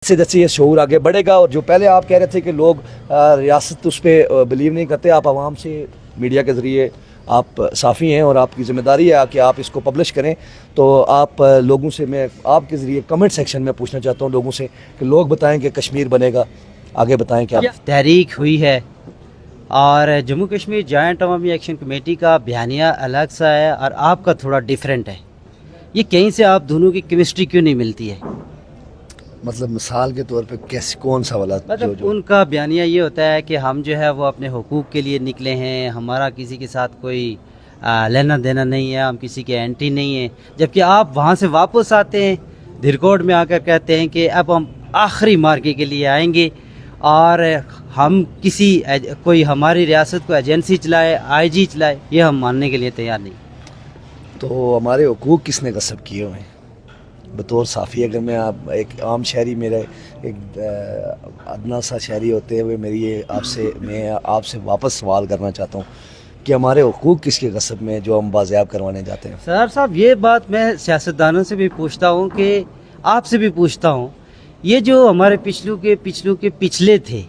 जैसे ये शऊर आगे बढ़ेगा और जो पहले आप कह रहे थे कि लोग रियासत उस पर बिलीव नहीं करते, आप आवाम से मीडिया के ज़रिए आप साफ़ी हैं और आपकी ज़िम्मेदारी है कि आप इसको पब्लिश करें। तो आप लोगों से, मैं आपके ज़रिए कमेंट सेक्शन में पूछना चाहता हूँ लोगों से कि लोग बताएं कि कश्मीर बनेगा, आगे बताएं क्या तहरीक हुई है। और जम्मू कश्मीर जॉइंट अवामी एक्शन कमेटी का बयानिया अलग सा है और आपका थोड़ा डिफरेंट है। ये कहीं से आप दोनों की केमिस्ट्री क्यों नहीं मिलती है? मतलब मिसाल के तौर पे कैसे, कौन सा वाला? मतलब उनका बयानिया ये होता है कि हम जो है वो अपने हुकूक के लिए निकले हैं, हमारा किसी के साथ कोई लेना देना नहीं है, हम किसी के एंटी नहीं हैं। जबकि आप वहाँ से वापस आते हैं, धिरकोट में आकर कहते हैं कि अब हम आखिरी मार्के के लिए आएंगे और हम किसी कोई हमारी रियासत को एजेंसी चलाए, IG चलाए, ये हम मानने के लिए तैयार नहीं। तो हमारे हुकूक किसने गस्ब किए हुए हैं? बतौर साफ़ी अगर मैं आप एक आम शहरी, मेरा एक अदना सा शहरी होते हुए मैं आपसे वापस सवाल करना चाहता हूँ कि हमारे हुकूक किसके गस्ब में जो हम बाज़ियाब करवाने जाते हैं? सर साहब, ये बात मैं सियासतदानों से भी पूछता हूँ कि आपसे भी पूछता हूँ, ये जो हमारे पिछलू के पिछले थे,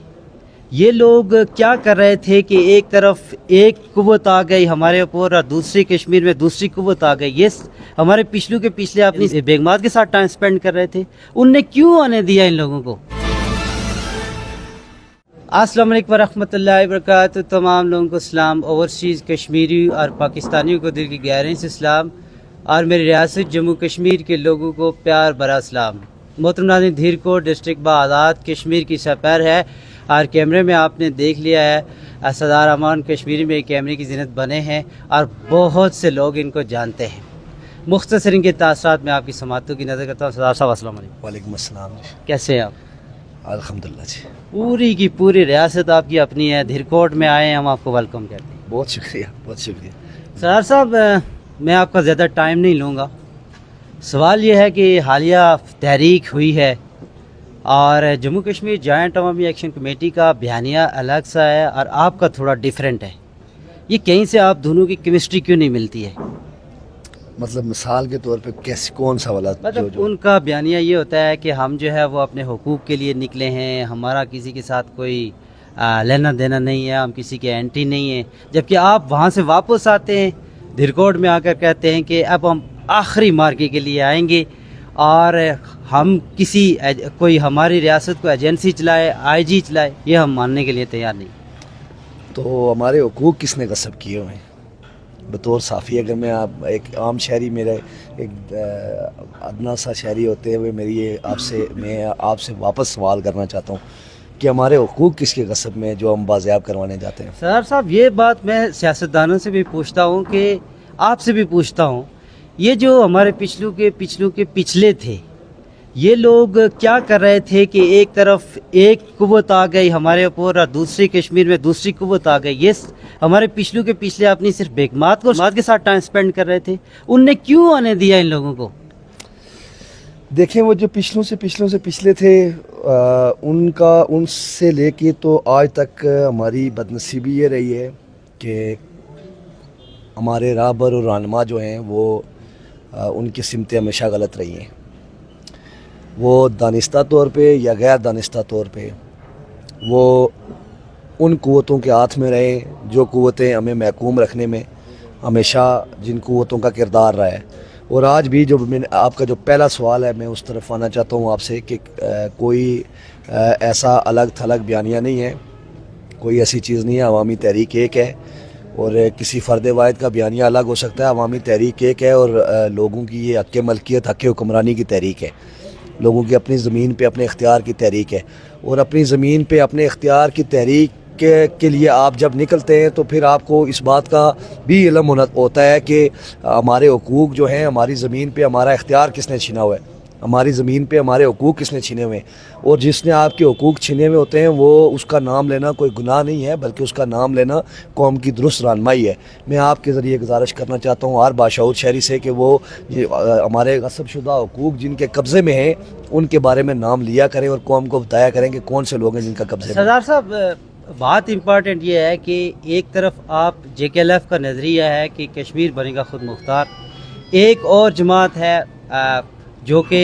ये लोग क्या कर रहे थे कि एक तरफ एक कुव्वत आ गई हमारे ऊपर और दूसरी कश्मीर में दूसरी कुव्वत आ गई। ये हमारे पिछलू के पिछले अपनी बेगमात के साथ टाइम स्पेंड कर रहे थे, उनने क्यों आने दिया इन लोगों को? अस्सलाम वालेकुम वरहमतुल्लाहि वबरकातुहू। तमाम लोगों को सलाम, ओवरसीज़ कश्मीरी और पाकिस्तानियों को दिल की गहराई से सलाम और मेरी रियासत जम्मू कश्मीर के लोगों को प्यार भरा सलाम। मोहतरम नाज़रीन, धीरकोट डिस्ट्रिक्ट आज़ाद कश्मीर की सफर है और कैमरे में आपने देख लिया है सरदार अमान कश्मीरी में कैमरे की ज़ीनत बने हैं और बहुत से लोग इनको जानते हैं। मुख्तसर इनके तासरात में आपकी समातों की नज़र करता हूँ। सरदार साहब अस्सलाम वालेकुम। वालेकुम अस्सलाम जी। कैसे हैं आप? अल्हम्दुलिल्लाह जी। पूरी की पूरी रियासत आपकी अपनी है, धीरकोट में आए हैं, हम आपको वेलकम कहते हैं। बहुत शुक्रिया, बहुत शुक्रिया। सरदार साहब, मैं आपका ज़्यादा टाइम नहीं लूँगा। सवाल ये है कि हालिया तहरीक हुई है और जम्मू कश्मीर जॉइंट अवामी एक्शन कमेटी का बयानिया अलग सा है और आपका थोड़ा डिफरेंट है। ये कहीं से आप दोनों की केमिस्ट्री क्यों नहीं मिलती है? मतलब मिसाल के तौर पे कैसे, कौन सा वाला? मतलब उनका बयानिया ये होता है कि हम जो है वो अपने हुकूक के लिए निकले हैं, हमारा किसी के साथ कोई लेना देना नहीं है, हम किसी के एंटी नहीं हैं। जबकि आप वहाँ से वापस आते हैं, धिरकोट में आकर कहते हैं कि अब हम आखिरी मार्के के लिए आएंगे और हम किसी कोई हमारी रियासत को एजेंसी चलाए, IG चलाए, ये हम मानने के लिए तैयार नहीं। तो हमारे हुकूक किसने गस्ब किए हुए हैं? बतौर साफ़ी अगर मैं एक आम शहरी, मेरा एक अदना सा शहरी होते हुए मैं आपसे वापस सवाल करना चाहता हूँ कि हमारे हुकूक किसके गस्ब में जो हम बाज़ियाब करवाने जाते हैं? सरदार साहब, ये बात मैं सियासतदानों से भी पूछता हूँ कि आपसे भी पूछता हूँ, ये जो हमारे पिछलू के पिछले थे, ये लोग क्या कर रहे थे कि एक तरफ एक कुव्वत आ गई हमारे ऊपर और दूसरी कश्मीर में दूसरी कुव्वत आ गई। ये हमारे पिछलू के पिछले अपनी सिर्फ बेगमात के साथ टाइम स्पेंड कर रहे थे, उनने क्यों आने दिया इन लोगों को? देखें, वो जो पिछलों से पिछले थे, उनसे लेके तो आज तक हमारी बदनसीबी ये रही है कि हमारे राहबर और रहनुमा जो हैं वो उनकी सिमतें हमेशा गलत रही हैं। वो दानिस्ता तौर पे या गैर दानिस्ता तौर पे वो उन क़ुव्वतों के हाथ में रहे जो क़ुव्वतें हमें महकूम रखने में हमेशा जिन क़ुव्वतों का किरदार रहा है। और आज भी जो आपका जो पहला सवाल है, मैं उस तरफ आना चाहता हूँ आपसे कि कोई ऐसा अलग थलग बयानिया नहीं है, कोई ऐसी चीज़ नहीं है। अवामी तहरीक एक है और किसी फ़र्द वाहिद का बयानिया अलग हो सकता है। अवामी तहरीक एक है और लोगों की ये हक़ मलकियत, हक़ हुक्मरानी की तहरीक है। लोगों की अपनी ज़मीन पे अपने इख्तियार की तहरीक है और अपनी ज़मीन पे अपने इख्तियार की तहरीक के लिए आप जब निकलते हैं तो फिर आपको इस बात का भी इल्म होता है कि हमारे हुकूक जो हैं, हमारी ज़मीन पे हमारा इख्तियार किसने छीना हुआ है, हमारी ज़मीन पे हमारे हुकूक किसने छीने हुए हैं। और जिसने आपके हुकूक छीने हुए होते हैं वो उसका नाम लेना कोई गुनाह नहीं है, बल्कि उसका नाम लेना कौम की दुरुस्त रहनुमाई है। मैं आपके ज़रिए गुजारिश करना चाहता हूँ हर बाशऊर शहरी से कि वो हमारे गस्ब शुदा हुकूक जिनके कब्ज़े में हैं उनके बारे में नाम लिया करें और कौम को बताया करें कि कौन से लोग हैं जिनका कब्ज़े में। सरदार साहब, बात इम्पॉर्टेंट ये है कि एक तरफ आप JKLF का नज़रिया है कि कश्मीर बनेगा खुद मुख्तार, एक और जमात है जो कि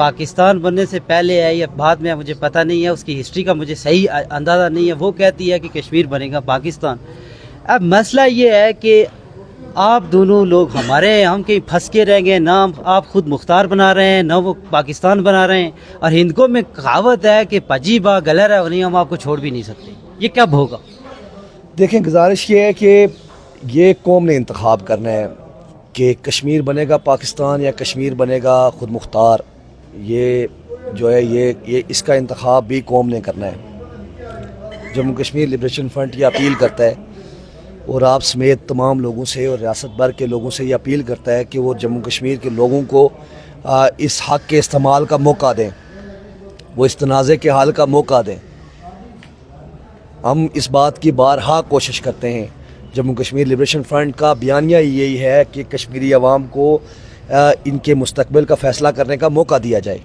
پاکستان بننے سے پہلے ہے یا بعد میں ہے مجھے پتہ نہیں ہے، اس کی ہسٹری کا مجھے صحیح اندازہ نہیں ہے، وہ کہتی ہے کہ کشمیر بنے گا پاکستان۔ اب مسئلہ یہ ہے کہ آپ دونوں لوگ ہمارے ہیں، ہم کہیں پھنس کے رہ گئے، نہ آپ خود مختار بنا رہے ہیں نہ وہ پاکستان بنا رہے ہیں، اور ہندکوں میں کہاوت ہے کہ پجی با گلر ہے نہیں، ہم آپ کو چھوڑ بھی نہیں سکتے، یہ کب ہوگا؟ دیکھیں گزارش یہ ہے کہ یہ قوم نے انتخاب کرنا ہے کہ کشمیر بنے گا پاکستان یا کشمیر بنے گا خود مختار، یہ جو ہے یہ اس کا انتخاب بھی قوم نے کرنا ہے۔ جموں کشمیر لبریشن فرنٹ یہ اپیل کرتا ہے اور آپ سمیت تمام لوگوں سے اور ریاست بھر کے لوگوں سے یہ اپیل کرتا ہے کہ وہ جموں کشمیر کے لوگوں کو اس حق کے استعمال کا موقع دیں، وہ اس تنازع کے حل کا موقع دیں۔ ہم اس بات کی بارہا کوشش کرتے ہیں، جموں کشمیر لبریشن فرنٹ کا بیانیہ یہی ہے کہ کشمیری عوام کو ان کے مستقبل کا فیصلہ کرنے کا موقع دیا جائے۔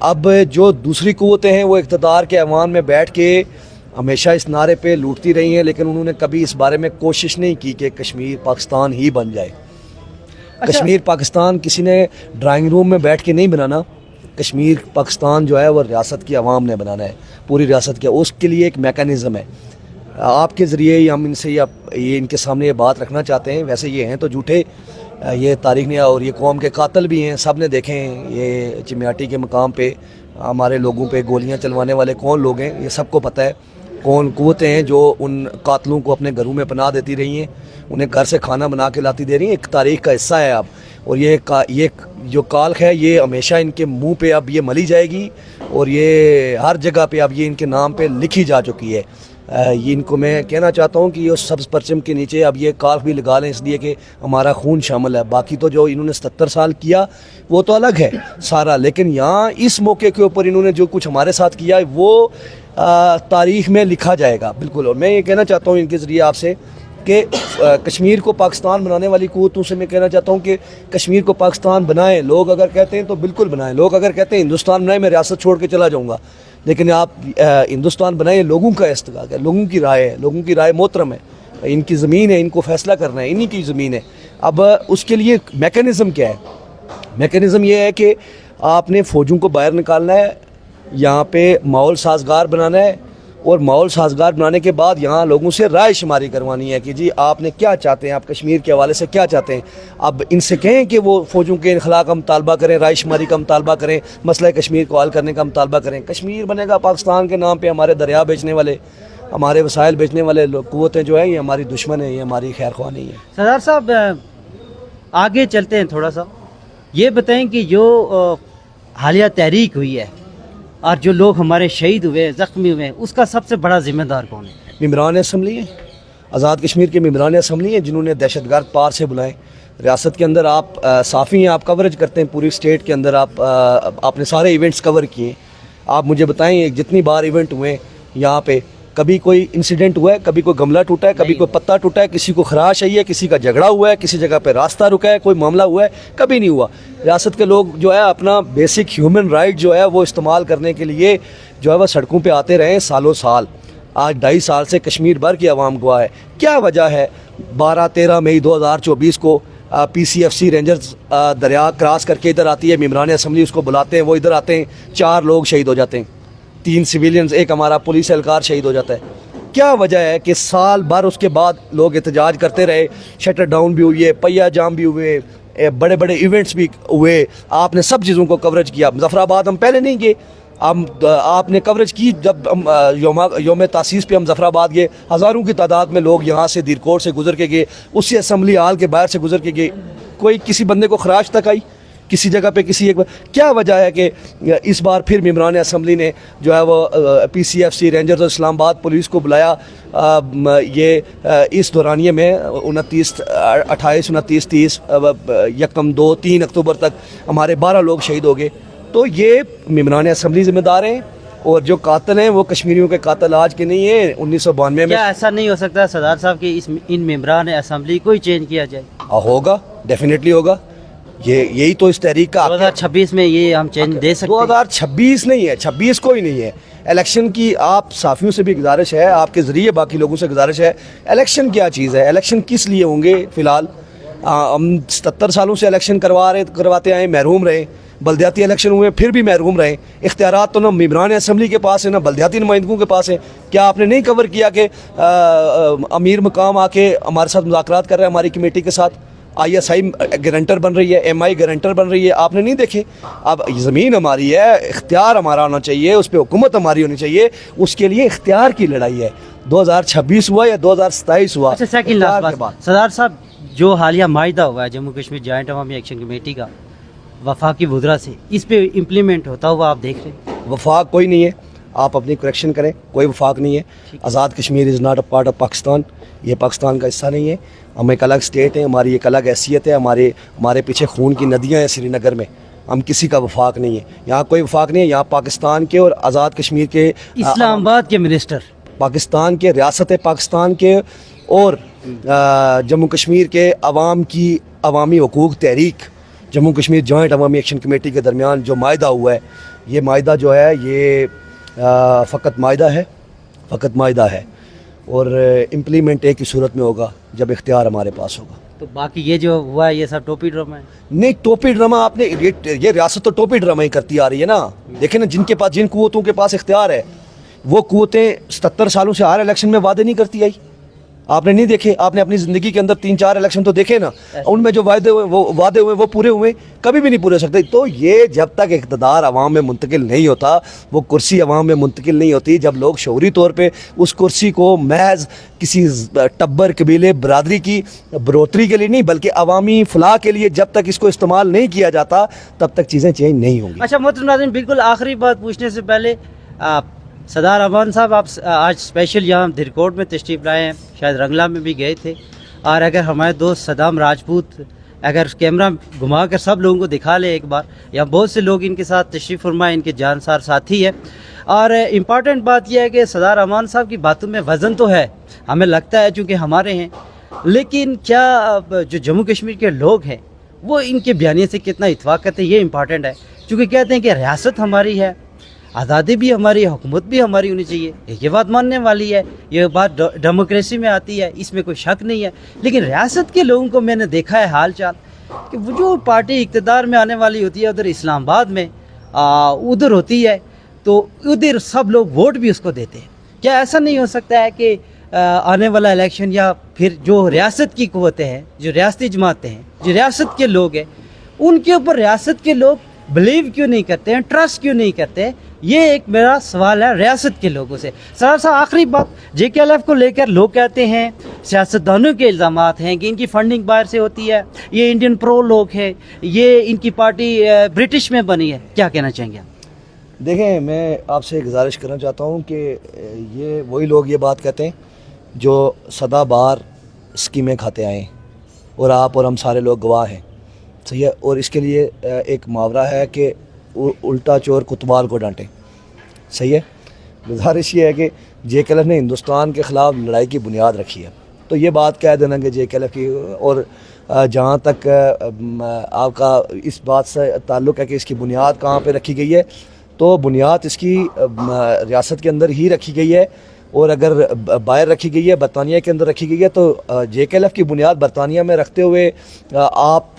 اب جو دوسری قوتیں ہیں وہ اقتدار کے ایوان میں بیٹھ کے ہمیشہ اس نعرے پہ لوٹتی رہی ہیں، لیکن انہوں نے کبھی اس بارے میں کوشش نہیں کی کہ کشمیر پاکستان ہی بن جائے۔ کشمیر پاکستان کسی نے ڈرائنگ روم میں بیٹھ کے نہیں بنانا، کشمیر پاکستان جو ہے وہ ریاست کی عوام نے بنانا ہے، پوری ریاست کے، اس کے لیے ایک میکانزم ہے۔ آپ کے ذریعے ہی ہم ان سے یہ ان کے سامنے یہ بات رکھنا چاہتے ہیں، ویسے یہ ہیں تو جھوٹے، یہ تاریخ نے اور یہ قوم کے قاتل بھی ہیں، سب نے دیکھے ہیں، یہ چمیاٹی کے مقام پہ ہمارے لوگوں پہ گولیاں چلوانے والے کون لوگ ہیں، یہ سب کو پتہ ہے، کون قوتیں ہیں جو ان قاتلوں کو اپنے گھروں میں پناہ دیتی رہی ہیں، انہیں گھر سے کھانا بنا کے لاتی دے رہی ہیں، ایک تاریخ کا حصہ ہے اب، اور یہ جو کالخ ہے یہ ہمیشہ ان کے منہ پہ اب یہ ملی جائے گی، اور یہ ہر جگہ پہ اب یہ ان کے نام پہ لکھی جا چکی ہے۔ یہ ان کو میں کہنا چاہتا ہوں کہ یہ سبز پرچم کے نیچے اب یہ کالخ بھی لگا لیں، اس لیے کہ ہمارا خون شامل ہے، باقی تو جو انہوں نے 77 سال کیا وہ تو الگ ہے سارا، لیکن یہاں اس موقع کے اوپر انہوں نے جو کچھ ہمارے ساتھ کیا ہے وہ تاریخ میں لکھا جائے گا بالکل۔ اور میں یہ کہنا چاہتا ہوں ان کے ذریعے آپ سے کہ کشمیر کو پاکستان بنانے والی قوتوں سے میں کہنا چاہتا ہوں کہ کشمیر کو پاکستان بنائیں، لوگ اگر کہتے ہیں تو بالکل بنائیں، لوگ اگر کہتے ہیں ہندوستان بنائیں میں ریاست چھوڑ کے چلا جاؤں گا، لیکن آپ ہندوستان بنائیں، لوگوں کا استحقاق ہے، لوگوں کی رائے ہے، لوگوں کی رائے محترم ہے، ان کی زمین ہے، ان کو فیصلہ کرنا ہے، انہی کی زمین ہے۔ اب اس کے لیے میکانزم کیا ہے؟ میکانزم یہ ہے کہ آپ نے فوجوں کو باہر نکالنا ہے، یہاں پہ ماحول سازگار بنانا ہے، اور ماحول سازگار بنانے کے بعد یہاں لوگوں سے رائے شماری کروانی ہے کہ جی آپ نے کیا چاہتے ہیں، آپ کشمیر کے حوالے سے کیا چاہتے ہیں۔ اب ان سے کہیں کہ وہ فوجوں کے انخلاء کا مطالبہ کریں، رائے شماری کا مطالبہ کریں، مسئلہ کشمیر کو حل کرنے کا مطالبہ کریں۔ کشمیر بنے گا پاکستان کے نام پہ ہمارے دریا بیچنے والے، ہمارے وسائل بیچنے والے قوتیں جو ہیں یہ ہماری دشمن ہیں، یہ ہماری خیر خواہ نہیں ہے۔ سردار صاحب آگے چلتے ہیں تھوڑا سا، یہ بتائیں کہ جو حالیہ تحریک ہوئی ہے اور جو لوگ ہمارے شہید ہوئے، زخمی ہوئے، اس کا سب سے بڑا ذمہ دار کون ہے؟ ممبران اسمبلی ہیں، آزاد کشمیر کے ممبران اسمبلی ہیں جنہوں نے دہشت گرد پار سے بلائیں۔ ریاست کے اندر آپ صافی ہیں، آپ کوریج کرتے ہیں پوری اسٹیٹ کے اندر، آپ نے سارے ایونٹس کور کیے، آپ مجھے بتائیں جتنی بار ایونٹ ہوئے یہاں پہ کبھی کوئی انسیڈنٹ ہوا ہے، کبھی کوئی گملہ ٹوٹا ہے، کبھی کوئی پتا ٹوٹا ہے، کسی کو خراش آئی ہے، کسی کا جھگڑا ہوا ہے، کسی جگہ پہ راستہ رکا ہے، کوئی معاملہ ہوا ہے؟ کبھی نہیں ہوا۔ ریاست کے لوگ جو ہے اپنا بیسک ہیومن رائٹ جو ہے وہ استعمال کرنے کے لیے جو ہے وہ سڑکوں پہ آتے رہے سالوں سال، آج 2.5 سال سے کشمیر بھر کی عوام گواہ ہے۔ کیا وجہ ہے 12-13 مئی 2024 کو PCFC رینجرز دریا کراس کر کے ادھر آتی ہے، ممبران اسمبلی اس کو بلاتے ہیں، وہ ادھر آتے ہیں، 4 لوگ شہید ہو جاتے ہیں، 3 سویلینز، ایک ہمارا پولیس اہلکار شہید ہو جاتا ہے۔ کیا وجہ ہے کہ سال بھر اس کے بعد لوگ احتجاج کرتے رہے، شٹر ڈاؤن بھی ہوئی ہے، پہیہ جام بھی ہوئے، بڑے بڑے ایونٹس بھی ہوئے، آپ نے سب چیزوں کو کوریج کیا۔ مظفر آباد ہم پہلے نہیں گئے، آپ نے کوریج کی جب ہم یوم تاسیس پہ ہم مظفر آباد گئے، ہزاروں کی تعداد میں لوگ یہاں سے دیرکوٹ سے گزر کے گئے، اسی اسمبلی ہال کے باہر سے گزر کے گئے، کوئی کسی بندے کو خراش تک آئی کسی جگہ پہ کسی ایک؟ کیا وجہ ہے کہ اس بار پھر ممبران اسمبلی نے جو ہے وہ PCFC رینجرز اور اسلام آباد پولیس کو بلایا؟ یہ اس دورانیے میں 29 28 29 30 1 2 3 اکتوبر تک ہمارے 12 لوگ شہید ہو گئے۔ تو یہ ممبران اسمبلی ذمہ دار ہیں، اور جو قاتل ہیں وہ کشمیریوں کے قاتل آج کے نہیں ہیں، 1992 میں۔ کیا ایسا نہیں ہو سکتا سردار صاحب کہ ان ممبران اسمبلی کو ہی چینج کیا جائے؟ ہوگا، ڈیفینیٹلی ہوگا، یہی تو اس تحریک کا 2026 میں یہ ہم چینج دے سکتے ہیں؟ 2026 نہیں ہے، 26 کو ہی نہیں ہے۔ الیکشن کی آپ صحافیوں سے بھی گزارش ہے، آپ کے ذریعے باقی لوگوں سے گزارش ہے، الیکشن کیا چیز ہے؟ الیکشن کس لیے ہوں گے؟ فی الحال ہم 77 سالوں سے الیکشن کرواتے آئے، محروم رہے، बल्दियाती इलेक्शन हुए फिर भी महरूम रहे। इख्तियारात तो ना मेंबरान असम्बली के पास है ना बल्दियाती नुमाइंदों के पास है। क्या आपने नहीं कवर किया कि अमीर मकाम आके हमारे साथ मुज़ाकरात कर रहा है हमारी कमेटी के साथ, ISI गारंटर बन रही है, MI गारंटर बन रही है, आपने नहीं देखे? अब ज़मीन हमारी है, इख्तियार हमारा होना चाहिए, उस पर हुकूमत हमारी होनी चाहिए, उसके लिए इख्तियार की लड़ाई है। 2026 हुआ या 2027 हुआ। अच्छा सेकंड लास्ट बात, सरदार साहब जो हालिया माहिदा हुआ है जम्मू कश्मीर जॉइंट अवामी एक्शन कमेटी का वफाकी वज़रा से, इस पे इम्प्लीमेंट होता हुआ आप देख रहे हैं? वफाक कोई नहीं है, आप अपनी करेक्शन करें, कोई वफाक नहीं है। Azad Kashmir is not a part of Pakistan, ये पाकिस्तान का हिस्सा नहीं है। हम एक अलग स्टेट है, हमारी एक अलग हैसियत है, हमारे पीछे खून की नदियाँ हैं श्रीनगर में, हम किसी का वफाक नहीं है। यहाँ कोई वफाक नहीं है, यहाँ पाकिस्तान के और आज़ाद कश्मीर के, इस्लामाबाद के मिनिस्टर, पाकिस्तान के, रियासत पाकिस्तान के और जम्मू कश्मीर के अवाम की अवामी हकूक़ तहरीक जम्मू कश्मीर जॉइंट अवामी एक्शन कमेटी के दरमियान जो माहिदा हुआ है, ये माहिदा जो है ये फ़कत माहिदा है और इम्प्लीमेंट एक ही सूरत में होगा जब इख्तियार हमारे पास होगा। तो बाकी ये जो हुआ है ये सब टोपी ड्रामा है? नहीं, टोपी ड्रामा आपने ये रियासत तो टोपी ड्रामा ही करती आ रही है ना। देखें ना, जिन कुव्वतों के पास इख्तियार है वो कुव्वतें 77 सालों से हर इलेक्शन में वादे नहीं करती आई। आपने नहीं देखे? आपने अपनी ज़िंदगी के अंदर 3-4 इलेक्शन तो देखे ना, उनमें जो वादे हुए वो पूरे हुए, कभी भी नहीं पूरे हो सकते। तो ये जब तक इक़्तिदार अवाम में मुंतकिल नहीं होता, वो कुर्सी अवाम में मुंतकिल नहीं होती, जब लोग शऊरी तौर पे उस कुर्सी को महज किसी टब्बर कबीले बरादरी की बढ़ोतरी के लिए नहीं बल्कि अवामी फलाह के लिए जब तक इसको इस्तेमाल नहीं किया जाता तब तक चीज़ें चेंज नहीं होंगी। अच्छा मोहतरम नाज़रीन, बिल्कुल आखिरी बात पूछने से पहले, सरदार अमान साहब आप आज स्पेशल यहाँ धीरकोट में तशरीफ़ लाए हैं, शायद रंगला में भी गए थे, और अगर हमारे दोस्त सदाम राजपूत अगर कैमरा घुमा कर सब लोगों को दिखा ले एक बार, यहाँ बहुत से लोग इनके साथ तशरीफ़ फरमाए, इनके जानसार साथी है। और इम्पॉर्टेंट बात यह है कि सरदार अमान साहब की बातों में वज़न तो है, हमें लगता है चूँकि हमारे हैं, लेकिन क्या जो जम्मू कश्मीर के लोग हैं वो इनके बयानिए से कितना इत्फाक करते हैं, ये इम्पॉर्टेंट है। चूँकि कहते हैं कि रियासत हमारी है, आज़ादी भी हमारी, हुकूमत भी हमारी होनी चाहिए, ये बात मानने वाली है, ये बात डेमोक्रेसी में आती है, इसमें कोई शक नहीं है। लेकिन रियासत के लोगों को मैंने देखा है हाल चाल कि वो जो पार्टी इक़्तिदार में आने वाली होती है उधर इस्लामाबाद में उधर होती है तो उधर सब लोग वोट भी उसको देते हैं। क्या ऐसा नहीं हो सकता है कि आने वाला इलेक्शन या फिर जो रियासत की क़ुव्वतें हैं, जो रियासती जमातें हैं, जो रियासत के लोग हैं, उनके ऊपर रियासत के लोग बिलीव क्यों नहीं करते हैं, ट्रस्ट क्यों नहीं करते हैं? ये एक मेरा सवाल है रियासत के लोगों से। सर साहब आखिरी बात, JKLF को लेकर लोग कहते हैं, सियासतदानों के इल्ज़ामात हैं कि इनकी फंडिंग बाहर से होती है, ये इंडियन प्रो लोग हैं, ये इनकी पार्टी ब्रिटिश में बनी है, क्या कहना चाहेंगे आप? देखें, मैं आपसे गुजारिश करना चाहता हूँ कि ये वही लोग ये बात कहते हैं जो सदाबहार स्कीमें खाते आए और आप और हम सारे लोग गवाह हैं, सही है। और इसके लिए एक मुहावरा है कि उल्टा चोर कुतवाल को डांटे, सही है। गुजारिश ये है कि JKLF ने हिंदुस्तान के ख़िलाफ़ लड़ाई की बुनियाद रखी है, तो ये बात कह देना कि JKLF की, और जहाँ तक आपका इस बात से ताल्लुक़ है कि इसकी बुनियाद कहाँ पे रखी गई है, तो बुनियाद इसकी रियासत के अंदर ही रखी गई है, और अगर बाहर रखी गई है, बरतानिया के अंदर रखी गई है, तो JKLF की बुनियाद बरतानिया में रखते हुए आप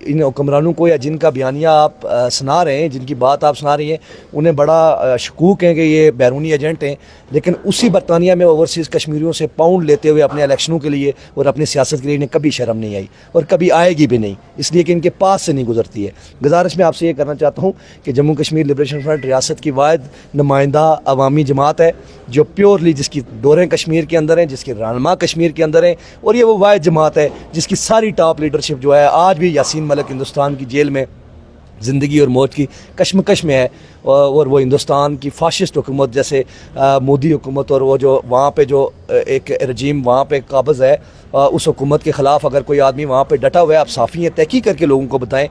इन हुक्मरानों को या जिनका बयानिया आप सुना रहे हैं, जिनकी बात आप सुना रही हैं, उन्हें बड़ा शकूक है कि ये बैरूनी एजेंट हैं, लेकिन उसी बरतानिया में ओवरसीज़ कश्मीरियों से पाउंड लेते हुए अपने इलेक्शनों के लिए और अपनी सियासत के लिए इन्हें कभी शर्म नहीं आई और कभी आएगी भी नहीं, इसलिए कि इनके पास से नहीं गुजरती है। गुजारिश मैं आपसे ये करना चाहता हूँ कि जम्मू कश्मीर लिबरेशन फ्रंट रियासत की वाहिद नुमाइंदा अवामी जमात है जो प्योरली, जिसकी डोरें कश्मीर के अंदर हैं, जिसके रहनुमा कश्मीर के अंदर हैं, और ये वो वाहिद जमात है जिसकी सारी टॉप लीडरशिप जो है, आज भी यासीन मलिक हिंदुस्तान की जेल में ज़िंदगी और मौत की कश्मकश में है, और वो हिंदुस्तान की फाशिस्ट हुकूमत जैसे मोदी हुकूमत और वो जो वहाँ पे जो एक रजीम वहाँ पे काबज़ है, उस हुकूमत के ख़िलाफ़ अगर कोई आदमी वहाँ पे डटा हुआ है, आप साफ़ी हैं, तहकीक करके लोगों को बताएं,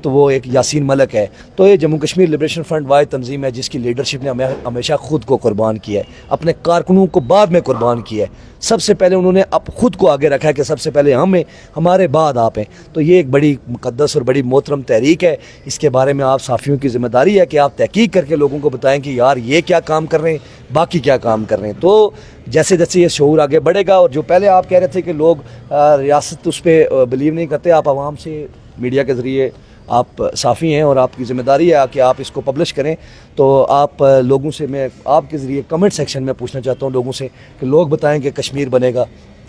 तो वो एक यासीन मलिक है। तो ये जम्मू कश्मीर लिबरेशन फ्रंट वाहिद तंजीम है जिसकी लीडरशिप ने हमेशा ख़ुद को कुर्बान किया है, अपने कारकुनों को बाद में कुर्बान किया है। सबसे पहले उन्होंने अब ख़ुद को आगे रखा है कि सबसे पहले हम हैं, हमारे बाद आप हैं। तो ये एक बड़ी मुक़द्दस और बड़ी मोहतरम तहरीक है, इसके बारे में आप साफ़ियों की ज़िम्मेदारी है कि आप तहकीक करके लोगों को बताएं कि यार ये क्या काम कर रहे हैं, बाकी क्या काम कर रहे हैं। तो जैसे जैसे ये शऊर आगे बढ़ेगा, और जो पहले आप कह रहे थे कि लोग रियासत उस पर बिलीव नहीं करते, आप आवाम से मीडिया के ज़रिए آپ صحافی ہیں اور آپ کی ذمہ داری ہے کہ آپ اس کو پبلش کریں. تو آپ لوگوں سے میں آپ کے ذریعے کمنٹ سیکشن میں پوچھنا چاہتا ہوں لوگوں سے کہ لوگ بتائیں کہ کشمیر بنے گا,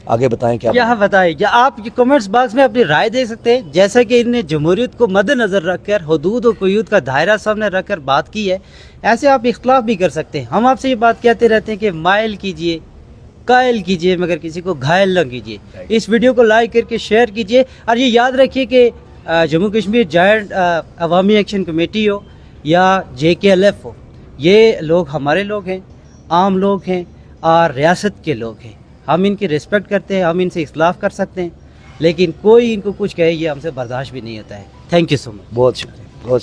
آگے بتائیں کیا یہاں بتائیں, یا آپ یہ کمنٹس باکس میں اپنی رائے دے سکتے ہیں. جیسا کہ انہوں نے جمہوریت کو مد نظر رکھ کر حدود و قیود کا دائرہ سامنے رکھ کر بات کی ہے, ایسے آپ اختلاف بھی کر سکتے ہیں. ہم آپ سے یہ بات کہتے رہتے ہیں کہ مائل کیجئے, قائل کیجئے, مگر کسی کو گھائل نہ کیجئے. اس ویڈیو کو لائک کر کے شیئر کیجئے, اور یہ یاد رکھیے کہ جموں کشمیر جوائنٹ عوامی ایکشن کمیٹی ہو یا JKLF ہو, یہ لوگ ہمارے لوگ ہیں, عام لوگ ہیں اور ریاست کے لوگ ہیں. ہم ان کی رسپیکٹ کرتے ہیں, ہم ان سے اختلاف کر سکتے ہیں, لیکن کوئی ان کو کچھ کہے یہ ہم سے برداشت بھی نہیں ہوتا ہے. تھینک یو سو مچ. بہت شکریہ, بہت